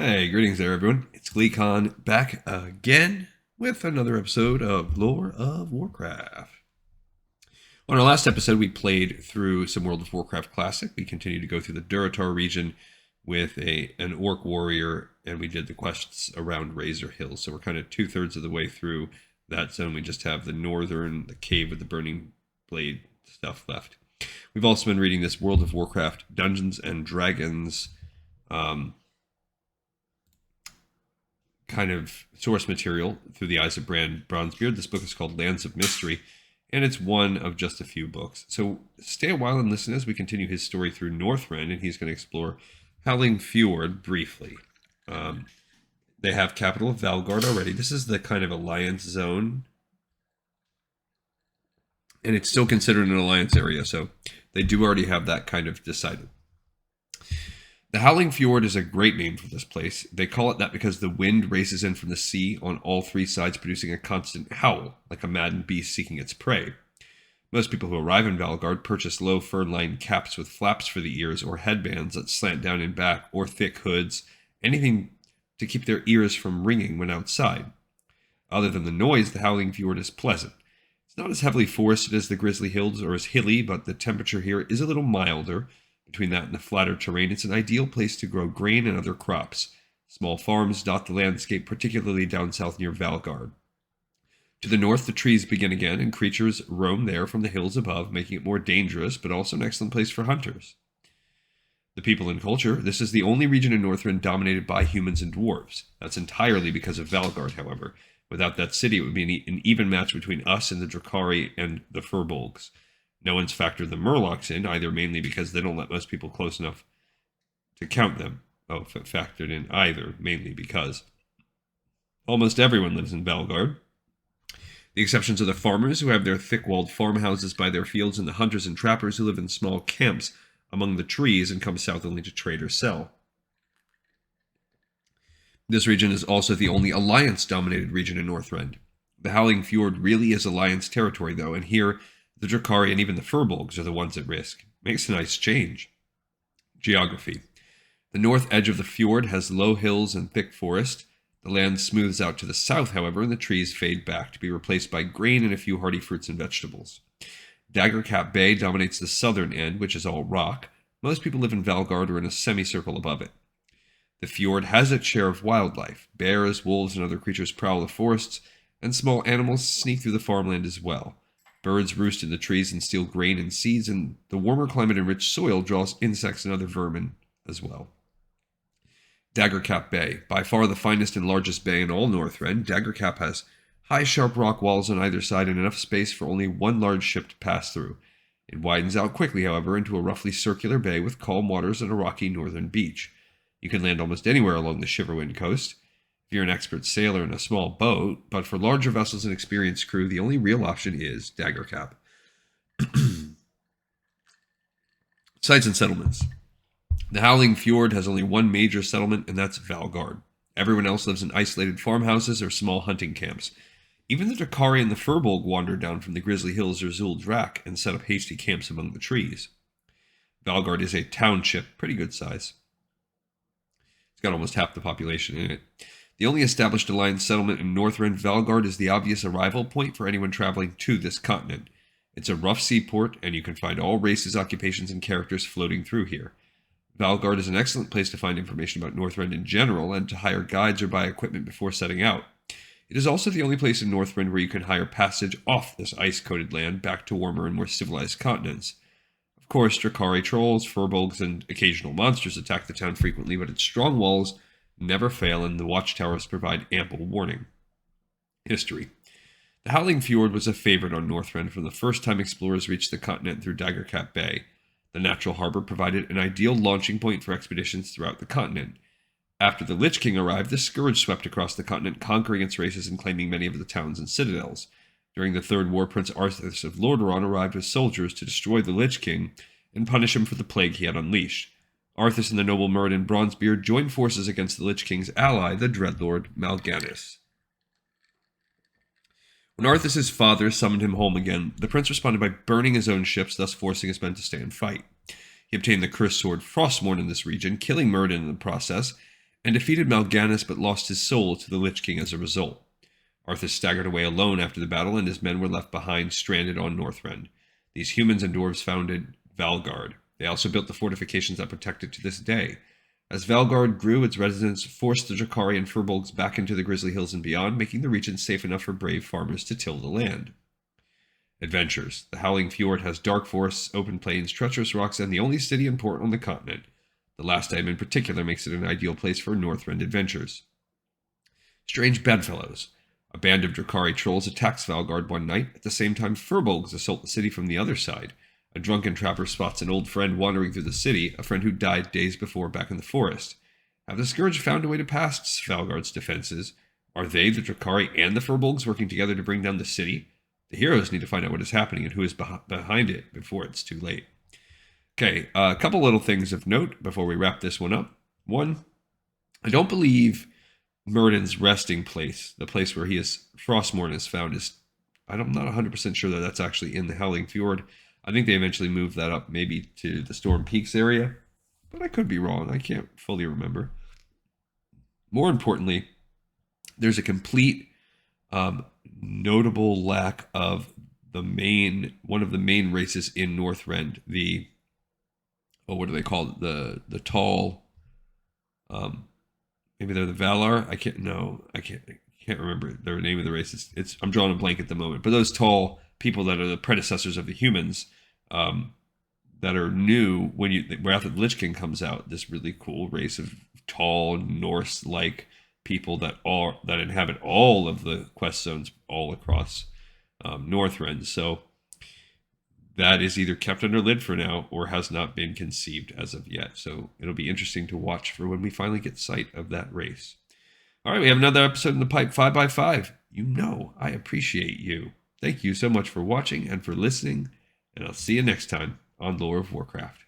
Hey, greetings there, everyone. It's GleeCon back again with another episode of Lore of Warcraft. On our last episode, we played through some World of Warcraft Classic. We continued to go through the Duratar region with an orc warrior, and we did the quests around Razor Hill. So we're kind of 2/3 of the way through that zone. We just have the northern, the cave with the burning blade stuff left. We've also been reading this World of Warcraft Dungeons and Dragons kind of source material through the eyes of Brand Bronzebeard. This book is called Lands of Mystery, and it's one of just a few books. So stay a while and listen as we continue his story through Northrend, and he's going to explore Howling Fjord briefly. They have capital of Valgard already. This is the kind of alliance zone, and it's still considered an alliance area, so they do already have that kind of decided. The Howling Fjord is a great name for this place. They call it that because the wind races in from the sea on all three sides, producing a constant howl, like a maddened beast seeking its prey. Most people who arrive in Valgard purchase low fur-lined caps with flaps for the ears or headbands that slant down in back, or thick hoods, anything to keep their ears from ringing when outside. Other than the noise, the Howling Fjord is pleasant. It's not as heavily forested as the Grizzly Hills or as hilly, but the temperature here is a little milder. Between that and the flatter terrain, it's an ideal place to grow grain and other crops. Small farms dot the landscape, particularly down south near Valgard. To the north, the trees begin again, and creatures roam there from the hills above, making it more dangerous, but also an excellent place for hunters. The people and culture. This is the only region in Northrend dominated by humans and dwarves. That's entirely because of Valgard, however. Without that city, it would be an even match between us and the Drakari and the Furbolgs. No one's factored the Murlocs in, either mainly because they don't let most people close enough to count them. Factored in either, mainly because almost everyone lives in Valgard. The exceptions are the farmers, who have their thick-walled farmhouses by their fields, and the hunters and trappers who live in small camps among the trees and come south only to trade or sell. This region is also the only Alliance-dominated region in Northrend. The Howling Fjord really is Alliance territory, though, and here the Drakari and even the Furbolgs are the ones at risk. Makes a nice change. Geography. The north edge of the fjord has low hills and thick forest. The land smooths out to the south, however, and the trees fade back to be replaced by grain and a few hardy fruits and vegetables. Daggercap Bay dominates the southern end, which is all rock. Most people live in Valgard or in a semicircle above it. The fjord has its share of wildlife. Bears, wolves, and other creatures prowl the forests, and small animals sneak through the farmland as well. Birds roost in the trees and steal grain and seeds, and the warmer climate and rich soil draws insects and other vermin as well. Daggercap Bay, by far the finest and largest bay in all Northrend. Daggercap has high, sharp rock walls on either side and enough space for only one large ship to pass through. It widens out quickly, however, into a roughly circular bay with calm waters and a rocky northern beach. You can land almost anywhere along the Shiverwind coast if you're an expert sailor in a small boat, but for larger vessels and experienced crew, the only real option is Daggercap. Sites and settlements. The Howling Fjord has only one major settlement, and that's Valgard. Everyone else lives in isolated farmhouses or small hunting camps. Even the Drakari and the Furbolg wander down from the Grizzly Hills or Zuldrak and set up hasty camps among the trees. Valgard is a township, pretty good size. It's got almost half the population in it. The only established Alliance settlement in Northrend, Valgard, is the obvious arrival point for anyone traveling to this continent. It's a rough seaport, and you can find all races, occupations, and characters floating through here. Valgard is an excellent place to find information about Northrend in general, and to hire guides or buy equipment before setting out. It is also the only place in Northrend where you can hire passage off this ice-coated land back to warmer and more civilized continents. Of course, Drakari trolls, Furbolgs, and occasional monsters attack the town frequently, but its strong walls never fail, and the watchtowers provide ample warning. History. The Howling Fjord was a favorite on Northrend from the first time explorers reached the continent through Daggercap Bay. The natural harbor provided an ideal launching point for expeditions throughout the continent. After the Lich King arrived, the Scourge swept across the continent, conquering its races and claiming many of the towns and citadels. During the Third War, Prince Arthas of Lordaeron arrived with soldiers to destroy the Lich King and punish him for the plague he had unleashed. Arthas and the noble Muradin Bronzebeard joined forces against the Lich King's ally, the Dreadlord Mal'Ganis. When Arthas' father summoned him home again, the prince responded by burning his own ships, thus forcing his men to stay and fight. He obtained the cursed sword Frostmourne in this region, killing Muradin in the process, and defeated Mal'Ganis but lost his soul to the Lich King as a result. Arthas staggered away alone after the battle, and his men were left behind, stranded on Northrend. These humans and dwarves founded Valgard. They also built the fortifications that protect it to this day. As Valgard grew, its residents forced the Drakari and Furbolgs back into the Grizzly Hills and beyond, making the region safe enough for brave farmers to till the land. Adventures. The Howling Fjord has dark forests, open plains, treacherous rocks, and the only city and port on the continent. The last item in particular makes it an ideal place for Northrend adventures. Strange bedfellows. A band of Drakari trolls attacks Valgard one night. At the same time, Furbolgs assault the city from the other side. A drunken trapper spots an old friend wandering through the city, a friend who died days before back in the forest. Have the Scourge found a way to pass Valgard's defenses? Are they, the Drakari, and the Furbolgs working together to bring down the city? The heroes need to find out what is happening and who is behind it before it's too late. Okay, a couple little things of note before we wrap this one up. One, I don't believe Myrddin's resting place, the place where Frostmourne is found, I'm not 100% sure that that's actually in the Howling Fjord. I think they eventually moved that up maybe to the Storm Peaks area, but I could be wrong. I can't fully remember. More importantly, there's a complete notable lack of one of the main races in Northrend, what do they call it? The tall, maybe they're the Valar. I can't remember their name of the race. I'm drawing a blank at the moment. But those tall people that are the predecessors of the humans, that are new when Wrath of the Lich King comes out. This really cool race of tall Norse-like people that inhabit all of the quest zones all across Northrend. So that is either kept under lid for now or has not been conceived as of yet. So it'll be interesting to watch for when we finally get sight of that race. All right, we have another episode in the pipe, 5x5. You know I appreciate you. Thank you so much for watching and for listening, and I'll see you next time on Lore of Warcraft.